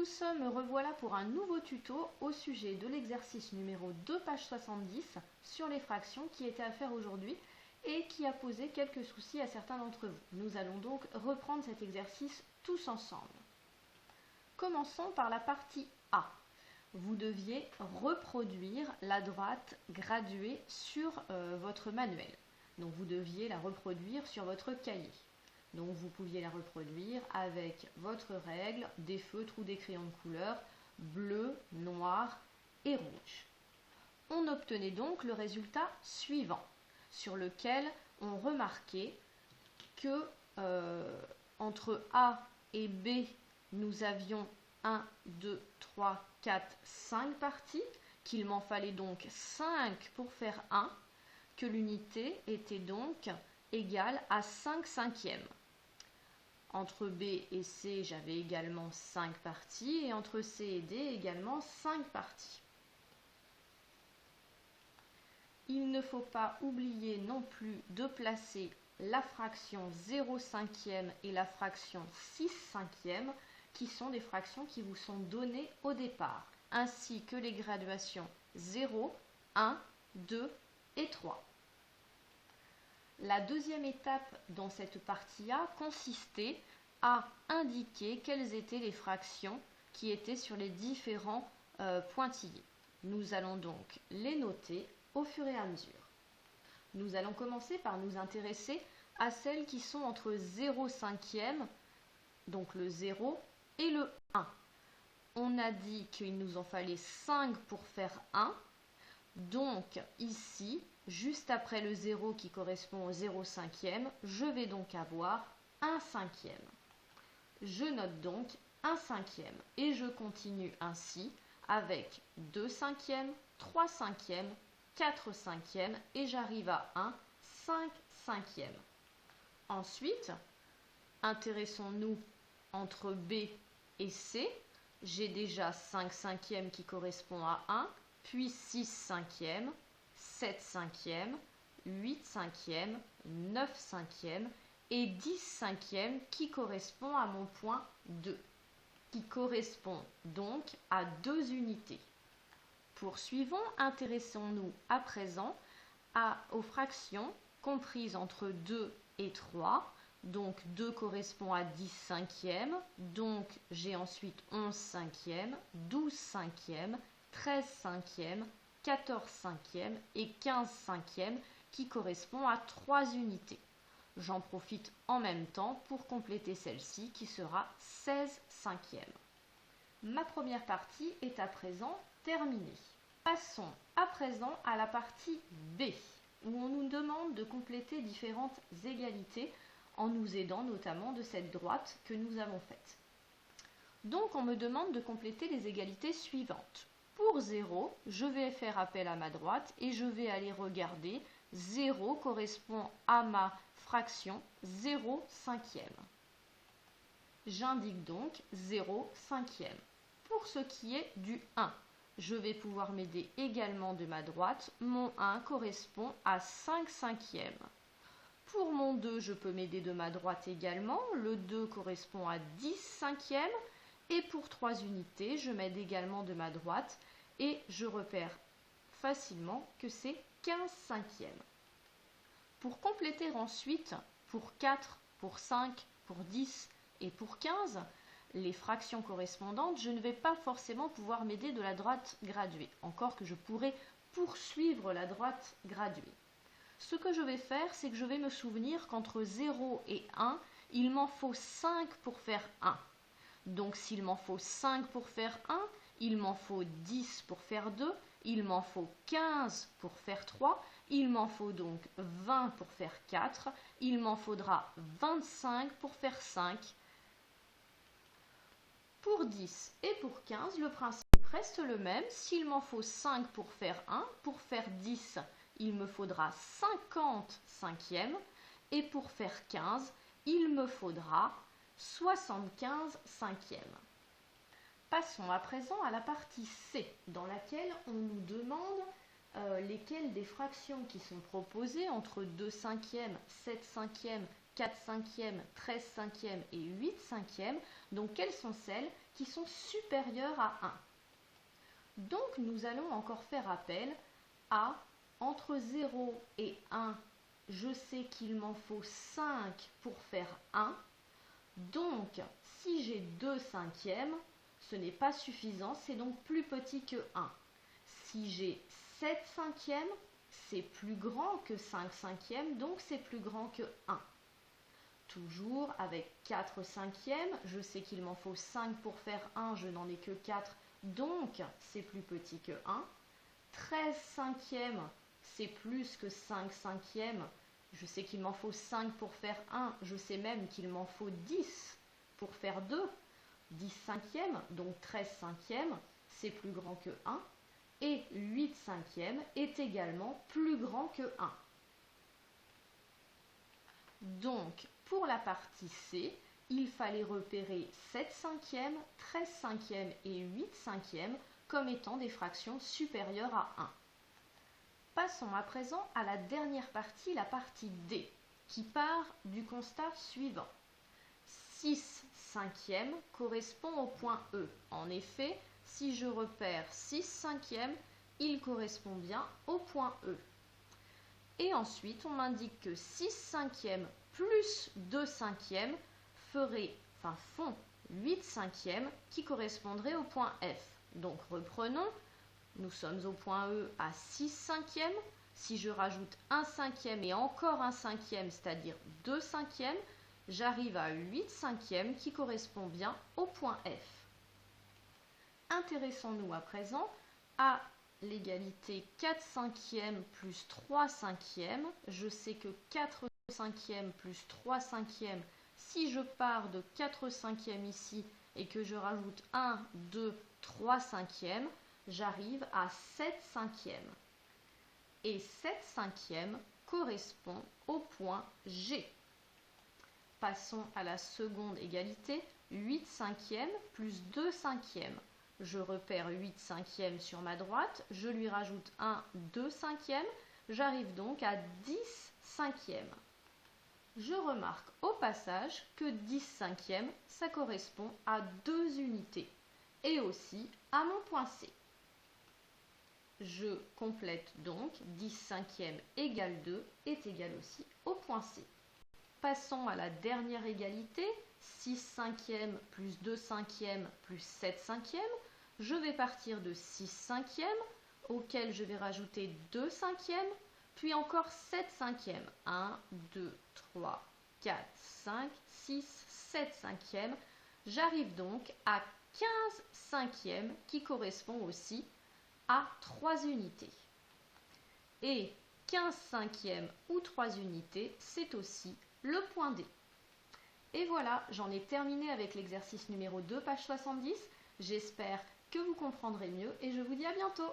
tous, me revoilà pour un nouveau tuto au sujet de l'exercice numéro 2, page 70, sur les fractions qui était à faire aujourd'hui et qui a posé quelques soucis à certains d'entre vous. Nous allons donc reprendre cet exercice tous ensemble. Commençons par la partie A. Vous deviez reproduire la droite graduée sur votre manuel. Donc vous deviez la reproduire sur votre cahier. Donc vous pouviez la reproduire avec votre règle, des feutres ou des crayons de couleur bleu, noir et rouge. On obtenait donc le résultat suivant, sur lequel on remarquait que entre A et B, nous avions 1, 2, 3, 4, 5 parties, qu'il m'en fallait donc 5 pour faire 1, que l'unité était donc égale à 5 cinquièmes. Entre B et C, j'avais également 5 parties, et entre C et D, également 5 parties. Il ne faut pas oublier non plus de placer la fraction 0 cinquième et la fraction 6 cinquième, qui sont des fractions qui vous sont données au départ, ainsi que les graduations 0, 1, 2 et 3. La deuxième étape dans cette partie A consistait à indiquer quelles étaient les fractions qui étaient sur les différents pointillés. Nous allons donc les noter au fur et à mesure. Nous allons commencer par nous intéresser à celles qui sont entre 0 cinquième, donc le 0, et le 1. On a dit qu'il nous en fallait 5 pour faire 1. Donc ici, juste après le 0 qui correspond au 0 cinquième, je vais donc avoir 1 cinquième. Je note donc 1 cinquième et je continue ainsi avec 2 cinquièmes, 3 cinquièmes, 4 cinquièmes et j'arrive à 5 cinquièmes. Ensuite, intéressons-nous entre B et C. J'ai déjà 5 cinquièmes qui correspond à 1, puis 6 cinquièmes, 7 cinquièmes, 8 cinquièmes, 9 cinquièmes et 10 cinquièmes qui correspond à mon point 2, qui correspond donc à 2 unités. Poursuivons, intéressons-nous à présent aux fractions comprises entre 2 et 3. Donc 2 correspond à 10 cinquièmes, donc j'ai ensuite 11 cinquièmes, 12 cinquièmes, 13 cinquièmes, 14 cinquièmes et 15 cinquièmes qui correspond à 3 unités. J'en profite en même temps pour compléter celle-ci qui sera 16 cinquièmes. Ma première partie est à présent terminée. Passons à présent à la partie B, où on nous demande de compléter différentes égalités en nous aidant notamment de cette droite que nous avons faite. Donc on me demande de compléter les égalités suivantes. Pour 0, je vais faire appel à ma droite et je vais aller regarder 0 correspond à ma fraction 0 cinquième. J'indique donc 0 cinquième. Pour ce qui est du 1, je vais pouvoir m'aider également de ma droite. Mon 1 correspond à 5 cinquièmes. Pour mon 2, je peux m'aider de ma droite également. Le 2 correspond à 10 cinquièmes. Et pour 3 unités, je m'aide également de ma droite. Et je repère facilement que c'est 15 cinquièmes. Pour compléter ensuite, pour 4, pour 5, pour 10 et pour 15, les fractions correspondantes, je ne vais pas forcément pouvoir m'aider de la droite graduée. Encore que je pourrais poursuivre la droite graduée. Ce que je vais faire, c'est que je vais me souvenir qu'entre 0 et 1, il m'en faut 5 pour faire 1. Donc s'il m'en faut 5 pour faire 1, il m'en faut 10 pour faire 2, il m'en faut 15 pour faire 3, il m'en faut donc 20 pour faire 4, il m'en faudra 25 pour faire 5. Pour 10 et pour 15, le principe reste le même. S'il m'en faut 5 pour faire 1, pour faire 10, il me faudra 50 cinquièmes et pour faire 15, il me faudra 75 cinquièmes. Passons à présent à la partie C, dans laquelle on nous demande lesquelles des fractions qui sont proposées entre 2 cinquièmes, 7 cinquièmes, 4 cinquièmes, 13 cinquièmes et 8 cinquièmes, donc quelles sont celles qui sont supérieurs à 1. Donc nous allons encore faire appel à entre 0 et 1, je sais qu'il m'en faut 5 pour faire 1. Donc si j'ai 2 cinquièmes, ce n'est pas suffisant, c'est donc plus petit que 1. Si j'ai 7 cinquièmes, c'est plus grand que 5 cinquièmes, donc c'est plus grand que 1. Toujours avec 4 cinquièmes, je sais qu'il m'en faut 5 pour faire 1, je n'en ai que 4, donc c'est plus petit que 1. 13 cinquièmes, c'est plus que 5 cinquièmes, je sais qu'il m'en faut 5 pour faire 1, je sais même qu'il m'en faut 10 pour faire 2. 10 cinquièmes, donc 13 cinquièmes, c'est plus grand que 1. Et 8 cinquièmes est également plus grand que 1. Donc, pour la partie C, il fallait repérer 7 cinquièmes, 13 cinquièmes et 8 cinquièmes comme étant des fractions supérieures à 1. Passons à présent à la dernière partie, la partie D, qui part du constat suivant. 6 cinquièmes correspond au point E. En effet, si je repère 6 cinquièmes, il correspond bien au point E. Et ensuite, on m'indique que 6 cinquièmes plus 2 cinquièmes font 8 cinquièmes qui correspondraient au point F. Donc reprenons, nous sommes au point E à 6 cinquièmes. Si je rajoute 1 cinquième et encore 1 cinquième, c'est-à-dire 2 cinquièmes, j'arrive à 8 cinquièmes qui correspond bien au point F. Intéressons-nous à présent à l'égalité 4 cinquièmes plus 3 cinquièmes. Je sais que 4 cinquièmes plus 3 cinquièmes, si je pars de 4 cinquièmes ici et que je rajoute 1, 2, 3 cinquièmes, j'arrive à 7 cinquièmes. Et 7 cinquièmes correspond au point G. Passons à la seconde égalité, 8 cinquièmes plus 2 cinquièmes. Je repère 8 cinquièmes sur ma droite, je lui rajoute 1, 2 cinquièmes, j'arrive donc à 10 cinquièmes. Je remarque au passage que 10 cinquièmes, ça correspond à 2 unités et aussi à mon point C. Je complète donc 10 cinquièmes égale 2 est égal aussi au point C. Passons à la dernière égalité, 6 cinquièmes plus 2 cinquièmes plus 7 cinquièmes. Je vais partir de 6 cinquièmes, auquel je vais rajouter 2 cinquièmes, puis encore 7 cinquièmes. 1, 2, 3, 4, 5, 6, 7 cinquièmes. J'arrive donc à 15 cinquièmes qui correspond aussi à 3 unités. Et 15 cinquièmes ou 3 unités, c'est aussi le point D. Et voilà, j'en ai terminé avec l'exercice numéro 2, page 70. J'espère que vous comprendrez mieux et je vous dis à bientôt.